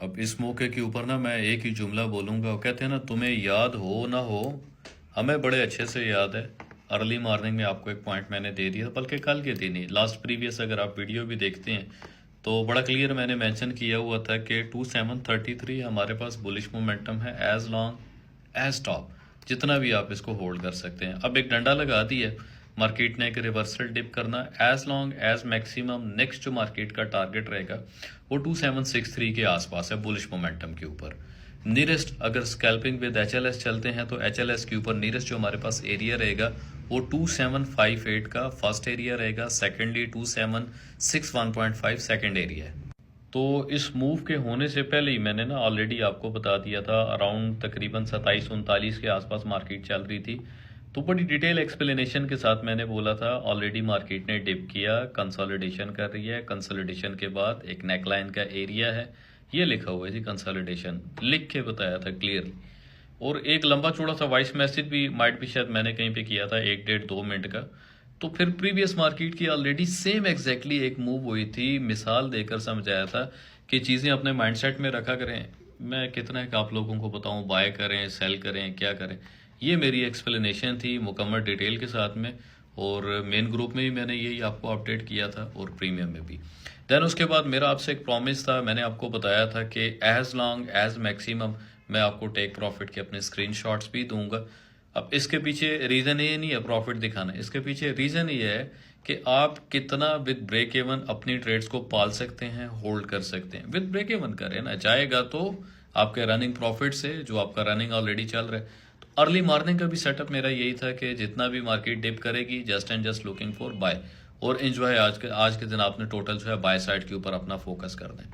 अब इस मौके के ऊपर ना मैं एक ही जुमला बोलूँगा। वो कहते हैं ना, तुम्हें याद हो ना हो, हमें बड़े अच्छे से याद है। अर्ली मॉर्निंग में आपको एक पॉइंट मैंने दे दिया, बल्कि कल के दिन ही, लास्ट प्रीवियस अगर आप वीडियो भी देखते हैं तो बड़ा क्लियर मैंने मेंशन किया हुआ था कि 2733 हमारे पास बुलिश मोमेंटम है एज लॉन्ग एज टॉप, जितना भी आप इसको होल्ड कर सकते हैं। अब एक डंडा लगा दिया मार्केट ने एक रिवर्सल डिप करना, as long as maximum next जो मार्केट का टारगेट रहेगा वो 2763 के आसपास है बुलिश मोमेंटम के ऊपर। नियरेस्ट अगर स्कैल्पिंग विद एचएलएस चलते हैं तो एचएलएस के ऊपर नियरेस्ट जो हमारे पास एरिया रहेगा वो 2758 का फर्स्ट एरिया रहेगा, सेकेंडली 2761.5 सेकेंड एरिया है। तो इस मूव के होने से पहले ही मैंने ना ऑलरेडी आपको बता दिया था, अराउंड तकरीबन 2739 के आसपास मार्केट चल रही थी। तो बड़ी डिटेल एक्सप्लेनेशन के साथ मैंने बोला था ऑलरेडी मार्केट ने डिप किया, कंसोलिडेशन कर रही है, कंसोलिडेशन के बाद एक नेकलाइन का एरिया है, ये लिखा हुआ है जी, कंसोलिडेशन लिख के बताया था क्लियरली। और एक लंबा चौड़ा सा वॉइस मैसेज भी माइट भी शायद मैंने कहीं पे किया था 1 डेढ़ 2 मिनट का। तो फिर प्रीवियस मार्केट की ऑलरेडी सेम एग्जैक्टली एक मूव हुई थी, मिसाल देकर समझाया था कि चीज़ें अपने माइंडसेट में रखा करें। मैं कितना है कि आप लोगों को बताऊं, बाय करें, सेल करें, क्या करें। ये मेरी एक्सप्लेनेशन थी मुकम्मल डिटेल के साथ में, और मेन ग्रुप में भी मैंने यही आपको अपडेट किया था और प्रीमियम में भी। देन उसके बाद मेरा आपसे एक प्रॉमिस था, मैंने आपको बताया था कि एज लॉन्ग एज मैक्सिमम मैं आपको टेक प्रॉफिट के अपने स्क्रीनशॉट्स भी दूंगा। अब इसके पीछे रीज़न ये नहीं है प्रॉफिट दिखाना, इसके पीछे रीज़न ये है कि आप कितना विद ब्रेक इवन अपनी ट्रेड्स को पाल सकते हैं, होल्ड कर सकते हैं। विद ब्रेक इवन करें ना, जाएगा तो आपके रनिंग प्रॉफिट से, जो आपका रनिंग ऑलरेडी चल रहा है। तो अर्ली मॉर्निंग का भी सेटअप मेरा यही था कि जितना भी मार्केट डिप करेगी, just and just looking for buy, और एंजॉय आज के दिन आपने टोटल जो है बाय साइड के ऊपर अपना फोकस कर दें।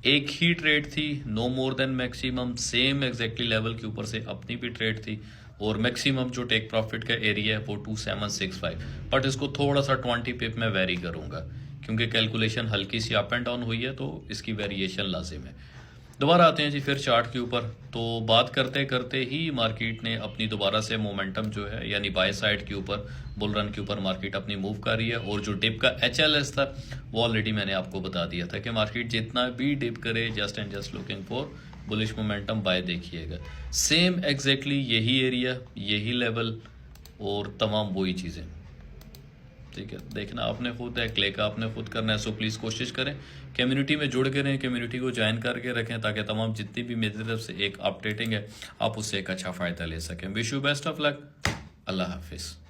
एक ही ट्रेड थी, no more than maximum, same exactly level के ऊपर से अपनी भी ट्रेड थी, और मैक्सिमम जो टेक प्रॉफिट का एरिया है वो 2765। बट इसको थोड़ा सा 20 पिप में वेरी करूंगा क्योंकि कैलकुलेशन हल्की सी अप एंड डाउन हुई है, तो इसकी वेरिएशन लाजिम है। दोबारा आते हैं जी फिर चार्ट के ऊपर। तो बात करते करते ही मार्केट ने अपनी दोबारा से मोमेंटम जो है, यानी बाय साइड के ऊपर, बुल रन के ऊपर मार्केट अपनी मूव कर रही है। और जो डिप का एचएलएस था वो ऑलरेडी मैंने आपको बता दिया था कि मार्केट जितना भी डिप करे, just and just looking for bullish momentum buy देखिएगा। सेम एग्जैक्टली यही एरिया, यही लेवल और तमाम वही चीज़ें। ठीक है, देखना आपने खुद है, क्लिक आपने खुद करना है। सो प्लीज़ कोशिश करें कम्युनिटी में जुड़ के रहें, कम्युनिटी को ज्वाइन करके रखें, ताकि तमाम जितनी भी मेरी तरफ से एक अपडेटिंग है आप उससे एक अच्छा फ़ायदा ले सकें। Wish you best of luck. अल्लाह हाफिज़।